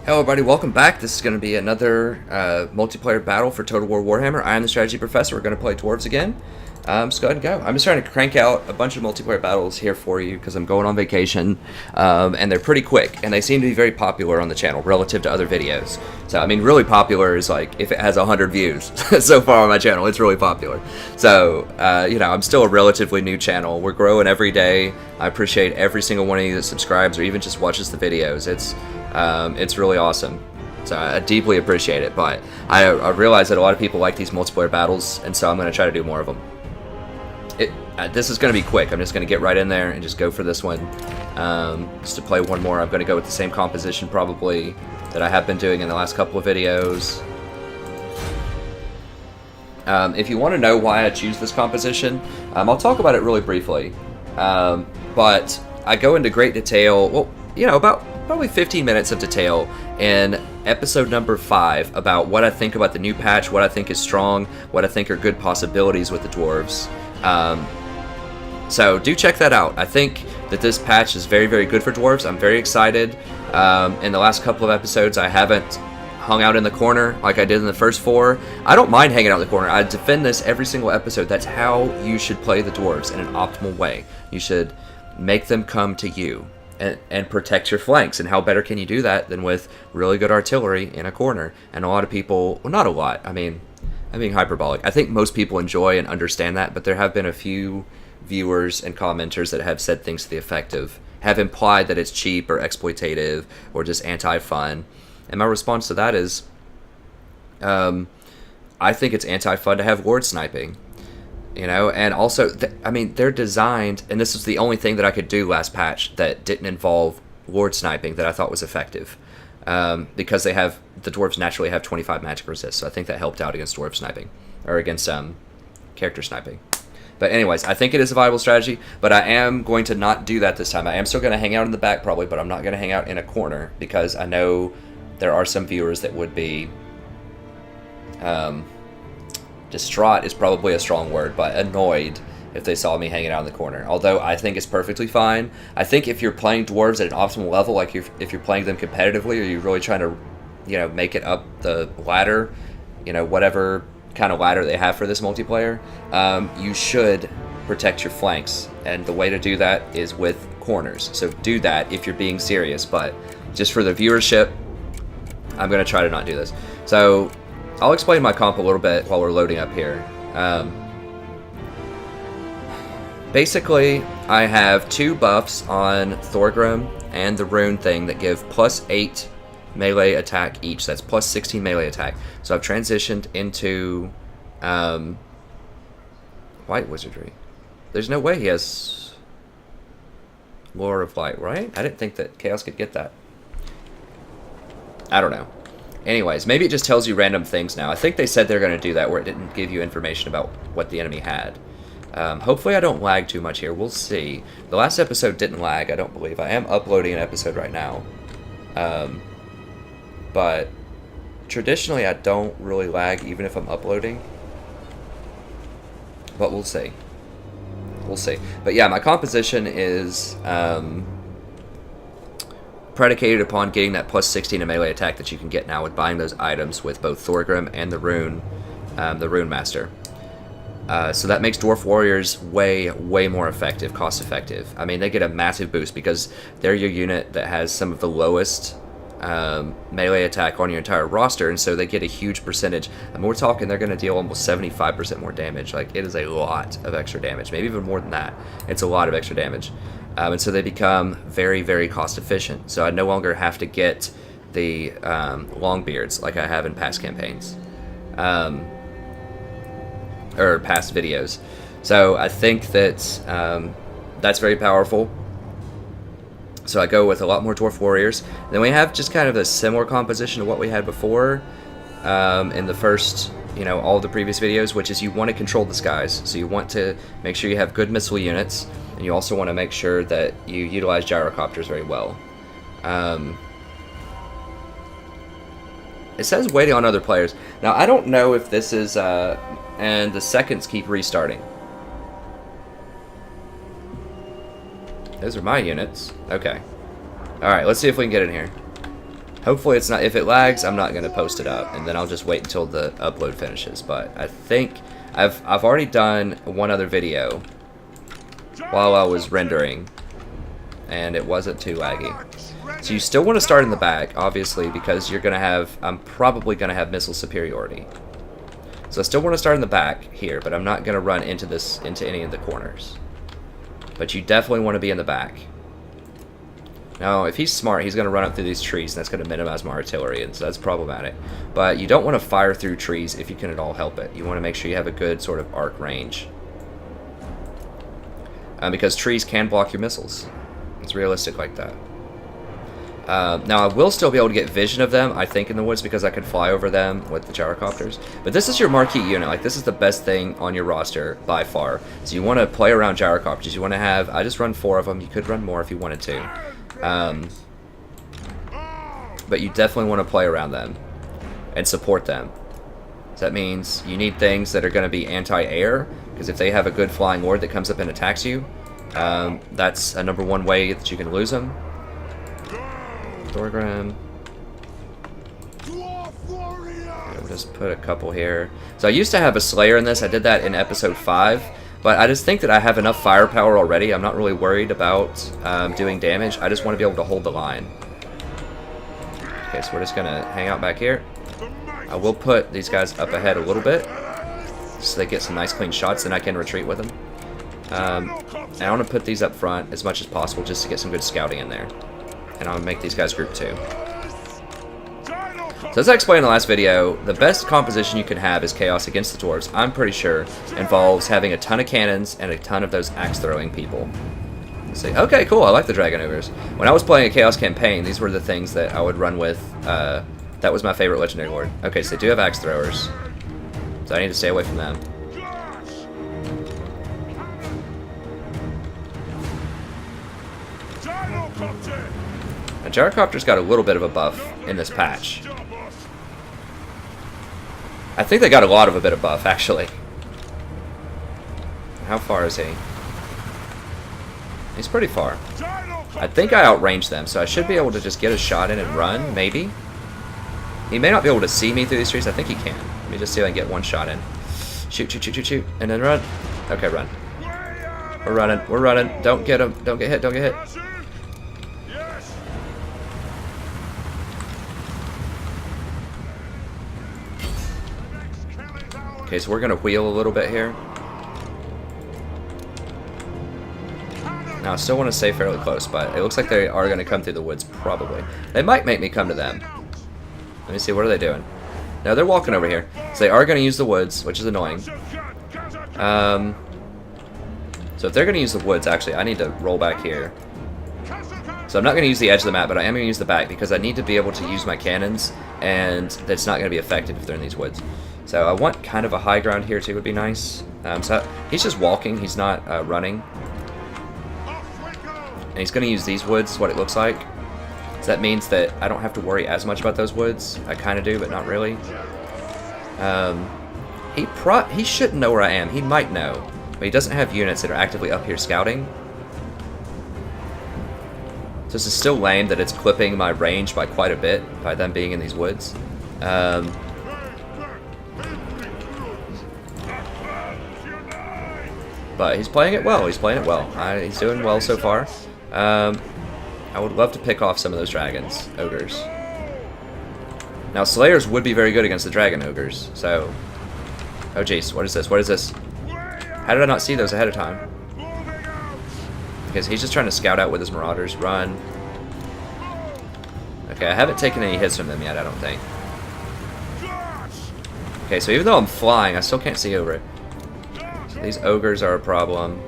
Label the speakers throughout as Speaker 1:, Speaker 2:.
Speaker 1: Hello everybody, welcome back. This is going to be another multiplayer battle for Total War Warhammer. I am the Strategy Professor. We're going to play Dwarves again. Just go ahead and go. I'm just trying to crank out a bunch of multiplayer battles here for you because I'm going on vacation, and they're pretty quick, and they seem to be very popular on the channel relative to other videos. So, I mean, really popular is like if it has 100 views so far on my channel, it's really popular. So, I'm still a relatively new channel. We're growing every day. I appreciate every single one of you that subscribes or even just watches the videos. It's really awesome. So I deeply appreciate it, but I realize that a lot of people like these multiplayer battles, and so I'm going to try to do more of them. This is going to be quick. I'm just going to get right in there and just go for this one. Just to play one more, I'm going to go with the same composition probably that I have been doing in the last couple of videos. If you want to know why I choose this composition, I'll talk about it really briefly. But I go into great detail, well, about probably 15 minutes of detail in episode number 5 about what I think about the new patch, what I think is strong, what I think are good possibilities with the Dwarves. So do check that out. I think that this patch is very, very good for Dwarves. I'm very excited. In the last couple of episodes, I haven't hung out in the corner like I did in the first 4. I don't mind hanging out in the corner. I defend this every single episode. That's how you should play the Dwarves in an optimal way. You should make them come to you and protect your flanks. And how better can you do that than with really good artillery in a corner? And a lot of people, well, not a lot, I'm being hyperbolic. I think most people enjoy and understand that, but there have been a few viewers and commenters that have said things to the effect of, have implied that it's cheap or exploitative or just anti-fun. And my response to that is, I think it's anti-fun to have ward sniping. And also, they're designed, and this was the only thing that I could do last patch that didn't involve ward sniping that I thought was effective. Because the Dwarves naturally have 25 magic resist, so I think that helped out against Dwarf sniping, or against character sniping. But anyways, I think it is a viable strategy, but I am going to not do that this time. I am still going to hang out in the back probably, but I'm not going to hang out in a corner, because I know there are some viewers that would be... distraught is probably a strong word, but annoyed if they saw me hanging out in the corner. Although I think it's perfectly fine. I think if you're playing Dwarves at an optimal level, like if you're playing them competitively, or you're really trying to, make it up the ladder, whatever kind of ladder they have for this multiplayer, you should protect your flanks. And the way to do that is with corners. So do that if you're being serious, but just for the viewership, I'm going to try to not do this. So I'll explain my comp a little bit while we're loading up here. Basically, I have 2 buffs on Thorgrim and the rune thing that give +8 melee attack each. That's +16 melee attack. So I've transitioned into White Wizardry. There's no way he has Lore of Light, right? I didn't think that Chaos could get that. I don't know. Anyways, maybe it just tells you random things now. I think they said they're going to do that where it didn't give you information about what the enemy had. Hopefully I don't lag too much here. We'll see. The last episode didn't lag, I don't believe. I am uploading an episode right now. But traditionally I don't really lag even if I'm uploading. But we'll see. We'll see. But yeah, my composition is... predicated upon getting that +16 in melee attack that you can get now with buying those items with both Thorgrim and the Rune Master. So that makes Dwarf Warriors way, way more effective, cost effective. They get a massive boost because they're your unit that has some of the lowest melee attack on your entire roster, and so they get a huge percentage. We're talking they're going to deal almost 75% more damage. Like, it is a lot of extra damage, maybe even more than that. It's a lot of extra damage. And so they become very, very cost efficient. So I no longer have to get the Longbeards like I have in past campaigns. Or past videos. So I think that that's very powerful. So I go with a lot more Dwarf Warriors. And then we have just kind of a similar composition to what we had before in the first, all of the previous videos, which is you want to control the skies. So you want to make sure you have good missile units. And you also want to make sure that you utilize gyrocopters very well. It says waiting on other players. Now, I don't know if this is... and the seconds keep restarting. Those are my units. Okay. Alright, let's see if we can get in here. Hopefully it's not. If it lags, I'm not going to post it up, and then I'll just wait until the upload finishes. But I think I've already done one other video while I was rendering, and it wasn't too laggy. So you still want to start in the back, obviously, because you're going to have, I'm probably going to have missile superiority. So I still want to start in the back here, but I'm not going to run into any of the corners. But you definitely want to be in the back. Now, if he's smart, he's going to run up through these trees, and that's going to minimize my artillery, and so that's problematic. But you don't want to fire through trees if you can at all help it. You want to make sure you have a good sort of arc range. Because trees can block your missiles. It's realistic like that. Now, I will still be able to get vision of them, I think, in the woods, because I can fly over them with the gyrocopters. But this is your marquee unit. Like, this is the best thing on your roster, by far. So you want to play around gyrocopters. You want to have, I just run 4 of them. You could run more if you wanted to. But you definitely want to play around them and support them. So that means you need things that are going to be anti-air, because if they have a good flying lord that comes up and attacks you, that's a #1 way that you can lose them. Thorgrim. I'll just put a couple here. So I used to have a Slayer in this. I did that in episode 5. But I just think that I have enough firepower already. I'm not really worried about doing damage. I just want to be able to hold the line. Okay, so we're just going to hang out back here. I will put these guys up ahead a little bit, so they get some nice clean shots, and I can retreat with them. And I want to put these up front as much as possible just to get some good scouting in there. And I'll make these guys group 2. So as I explained in the last video, the best composition you can have is Chaos against the Dwarves, I'm pretty sure, involves having a ton of cannons and a ton of those axe-throwing people. Let's see. Okay, cool, I like the Dragon Ogres. When I was playing a Chaos campaign, these were the things that I would run with. That was my favorite Legendary Lord. Okay, so they do have axe-throwers, so I need to stay away from them. Now, Gyrocopter's got a little bit of a buff in this patch. I think they got a lot of a bit of buff, actually. How far is he? He's pretty far. I think I outranged them, so I should be able to just get a shot in and run, maybe. He may not be able to see me through these trees. I think he can. Let me just see if I can get one shot in. Shoot, shoot, shoot, shoot, shoot, and then run. Okay, run. We're running. We're running. Don't get him. Don't get hit. Don't get hit. Okay, so we're going to wheel a little bit here. Now, I still want to stay fairly close, but it looks like they are going to come through the woods, probably. They might make me come to them. Let me see, what are they doing? No, they're walking over here. So they are going to use the woods, which is annoying. So if they're going to use the woods, actually, I need to roll back here. So I'm not going to use the edge of the map, but I am going to use the back, because I need to be able to use my cannons, and that's not going to be effective if they're in these woods. So I want kind of a high ground here too, would be nice. So he's just walking, he's not running. And he's going to use these woods, what it looks like. So that means that I don't have to worry as much about those woods. I kind of do, but not really. He shouldn't know where I am. He might know, but he doesn't have units that are actively up here scouting. So this is still lame that it's clipping my range by quite a bit by them being in these woods. But he's playing it well. He's playing it well. He's doing well so far. I would love to pick off some of those dragons, ogres. Now, Slayers would be very good against the dragon ogres. So, oh jeez, what is this? What is this? How did I not see those ahead of time? Because he's just trying to scout out with his marauders. Run. Okay, I haven't taken any hits from them yet, I don't think. Okay, so even though I'm flying, I still can't see over it. These ogres are a problem.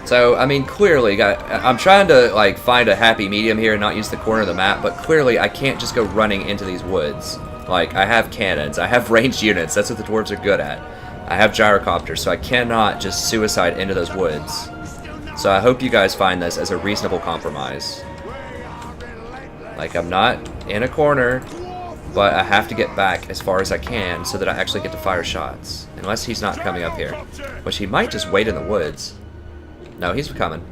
Speaker 1: So, I mean, clearly, I'm trying to, like, find a happy medium here and not use the corner of the map, but clearly I can't just go running into these woods. Like, I have cannons, I have ranged units, that's what the dwarves are good at. I have gyrocopters, so I cannot just suicide into those woods. So I hope you guys find this as a reasonable compromise. Like, I'm not in a corner. but I have to get back as far as I can so that I actually get to fire shots. Unless he's not coming up here. Which he might just wait in the woods. No, he's coming.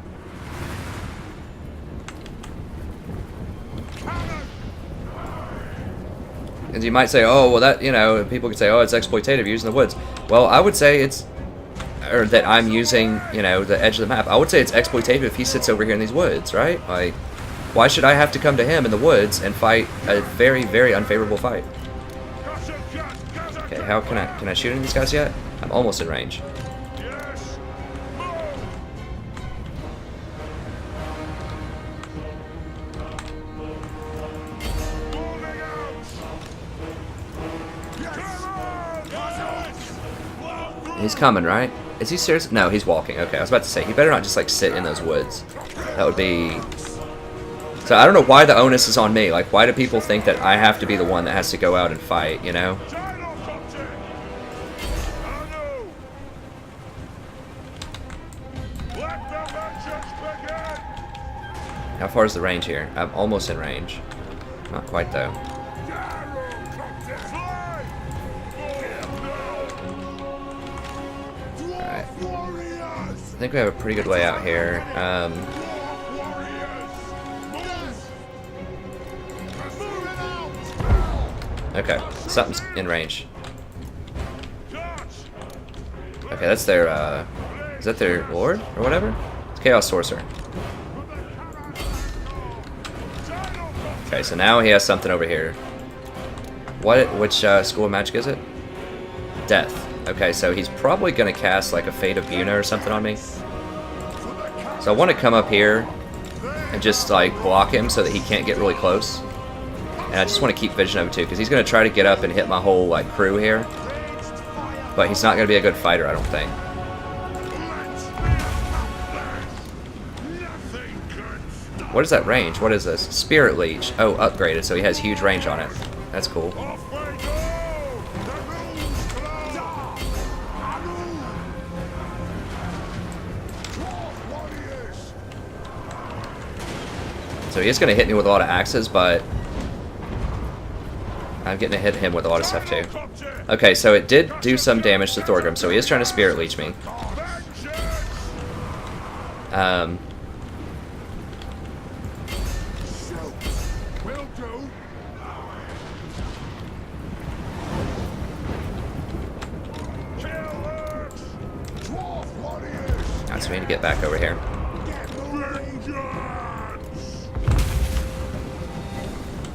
Speaker 1: And you might say, oh, well that, you know, people could say, oh, it's exploitative using the woods. Well, I would say it's, or that I'm using, you know, the edge of the map. I would say it's exploitative if he sits over here in these woods, right? Like, why should I have to come to him in the woods and fight a very, very unfavorable fight? Okay, how can I shoot any of these guys yet? I'm almost in range. He's coming, right? Is he serious? No, he's walking. Okay, I was about to say, he better not just, like, sit in those woods. That would be... So I don't know why the onus is on me. Like, why do people think that I have to be the one that has to go out and fight, you know? How far is the range here? I'm almost in range. Not quite, though. Alright. I think we have a pretty good way out here. Okay, something's in range. Okay, that's their, is that their lord, or whatever? It's Chaos Sorcerer. Okay, so now he has something over here. Which school of magic is it? Death. Okay, so he's probably gonna cast like a Fate of Buna or something on me. So I want to come up here and just like block him so that he can't get really close. And I just want to keep vision of him too, because he's gonna try to get up and hit my whole like crew here. But he's not gonna be a good fighter, I don't think. What is that range? What is this? Spirit Leech. Oh, upgraded, so he has huge range on it. That's cool. So he is going to hit me with a lot of axes, but I'm getting to hit him with a lot of stuff too. Okay, so it did do some damage to Thorgrim, so he is trying to Spirit Leech me. Alright, so we need to get back over here.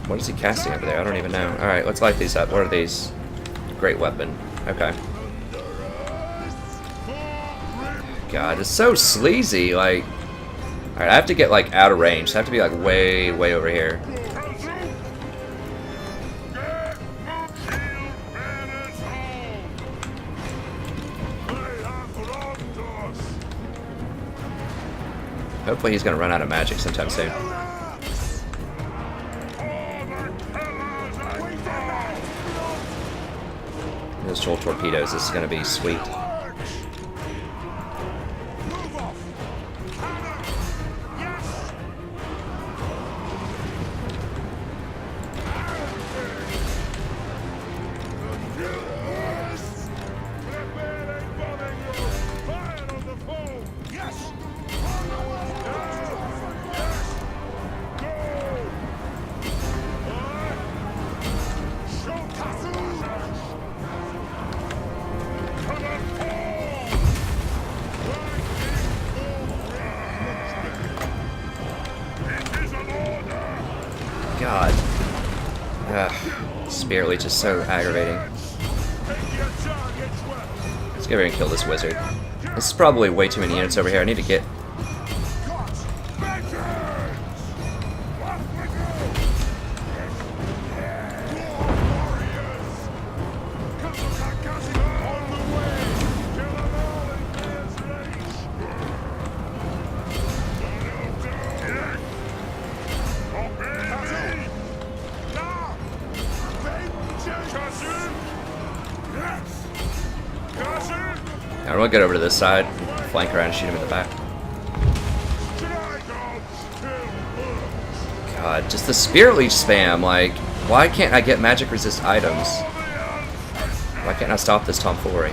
Speaker 1: What is he casting over there? I don't even know. Alright, let's light these up. What are these? Great weapon. Okay. God, it's so sleazy. Like, alright, I have to get like out of range. So I have to be like way, way over here. Hopefully he's gonna run out of magic sometime soon. Those troll torpedoes, this is gonna be sweet. God. Ugh. Spirit Leech is so aggravating. Let's get over here and kill this wizard. This is probably way too many units over here. I need to get... I'm gonna get over to this side, flank around and shoot him in the back. God, just the Spirit Leech spam, like, Why can't I get magic resist items? Why can't I stop this tomfoolery?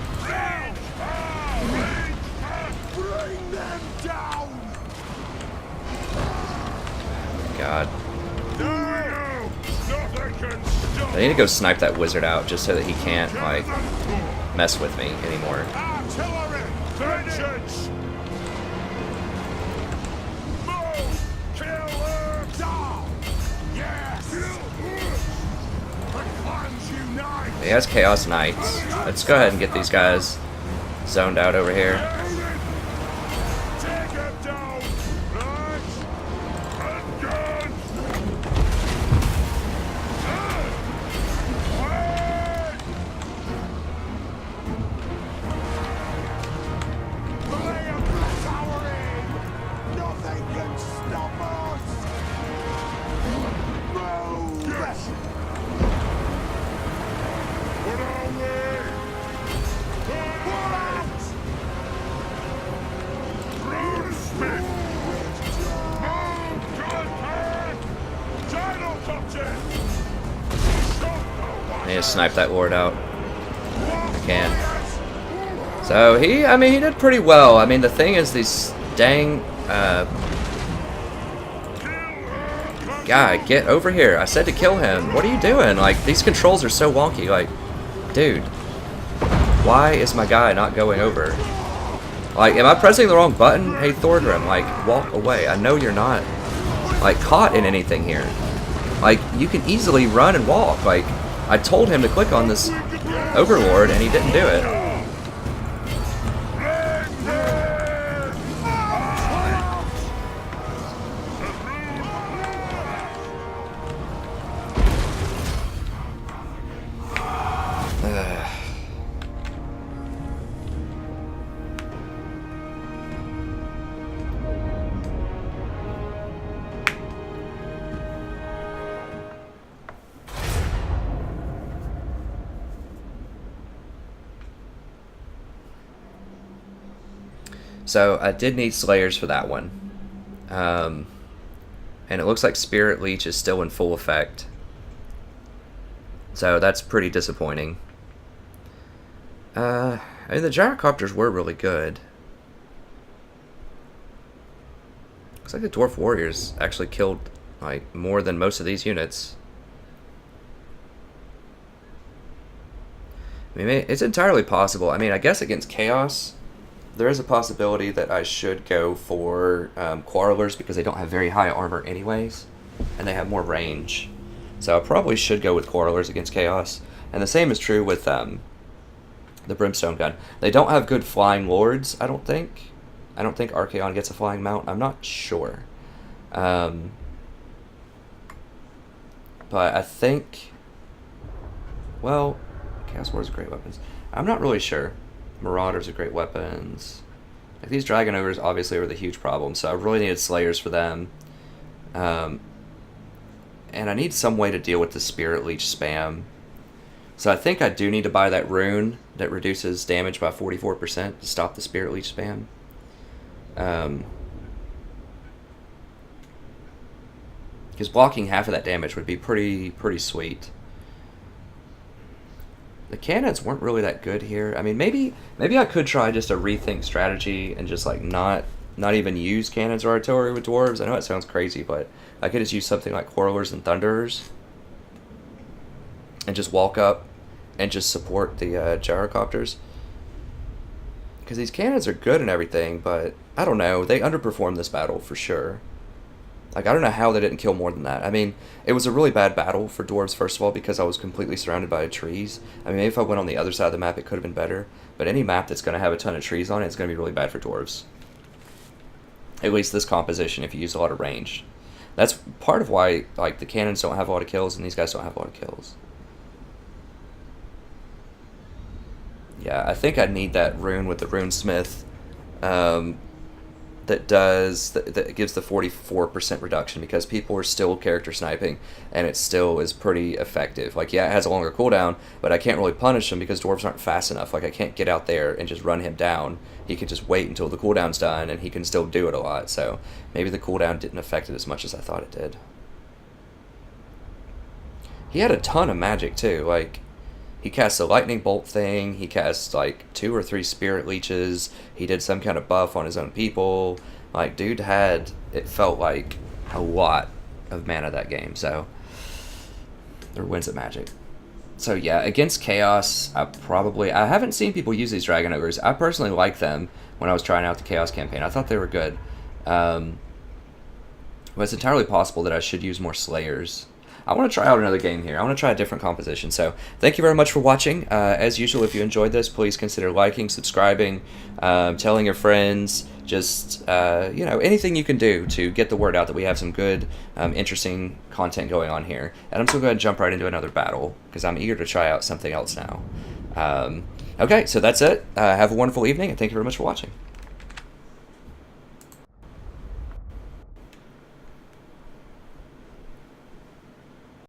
Speaker 1: God. I need to go snipe that wizard out just so that he can't, like, mess with me anymore. He has Chaos Knights. Let's go ahead and get these guys zoned out over here. I need to snipe that ward out. I can. So I mean, he did pretty well. I mean, the thing is, these dang, guy, get over here. I said to kill him. What are you doing? Like, these controls are so wonky. Like, dude, why is my guy not going over? Like, am I pressing the wrong button? Hey, Thordrim, like, walk away. I know you're not, like, caught in anything here. Like, you can easily run and walk. Like, I told him to click on this Overlord, and he didn't do it. So I did need Slayers for that one. And it looks like Spirit Leech is still in full effect. So that's pretty disappointing. I mean, the Gyrocopters were really good. Looks like the Dwarf Warriors actually killed like more than most of these units. I mean, it's entirely possible. I mean, I guess against Chaos, there is a possibility that I should go for Quarrelers because they don't have very high armor anyways, and they have more range. So I probably should go with Quarrelers against Chaos. And the same is true with the Brimstone Gun. They don't have good flying lords, I don't think. I don't think Archaon gets a flying mount. I'm not sure. But I think, well, Chaos Wars are great weapons. I'm not really sure. Marauders are great weapons. Like, these Dragon Ogres obviously were the huge problem, so I really needed Slayers for them. And I need some way to deal with the Spirit Leech spam. So I think I do need to buy that rune that reduces damage by 44% to stop the Spirit Leech spam. Because blocking half of that damage would be pretty sweet. The cannons weren't really that good here. I mean, maybe I could try just a rethink strategy and just like not even use cannons or artillery with dwarves. I know it sounds crazy, but I could just use something like Quarrelers and Thunderers and just walk up and just support the Gyrocopters. Because these cannons are good and everything, but I don't know. They underperformed this battle for sure. Like, I don't know how they didn't kill more than that. I mean, it was a really bad battle for dwarves, first of all, because I was completely surrounded by trees. I mean, maybe if I went on the other side of the map, it could have been better. But any map that's going to have a ton of trees on it is going to be really bad for dwarves. At least this composition, if you use a lot of range. That's part of why, like, the cannons don't have a lot of kills, and these guys don't have a lot of kills. Yeah, I think I need that rune with the Runesmith. That gives the 44% reduction, because people are still character sniping and it still is pretty effective. Like, yeah, it has a longer cooldown, but I can't really punish him because dwarves aren't fast enough. Like, I can't get out there and just run him down. He can just wait until the cooldown's done and he can still do it a lot. So maybe the cooldown didn't affect it as much as I thought it did. he had a ton of magic too. Like, he cast a lightning bolt thing. He cast like 2 or 3 spirit leeches. He did some kind of buff on his own people. Like, dude had, it felt like a lot of mana that game. So, or wins at Magic. So yeah, against Chaos, I haven't seen people use these Dragon Ogres. I personally like them when I was trying out the Chaos campaign. I thought they were good. But it's entirely possible that I should use more Slayers. I want to try out another game here. I want to try a different composition. So thank you very much for watching. As usual, if you enjoyed this, please consider liking, subscribing, telling your friends, just anything you can do to get the word out that we have some good, interesting content going on here. And I'm just going to go ahead and jump right into another battle because I'm eager to try out something else now. Okay, so that's it. Have a wonderful evening, and thank you very much for watching.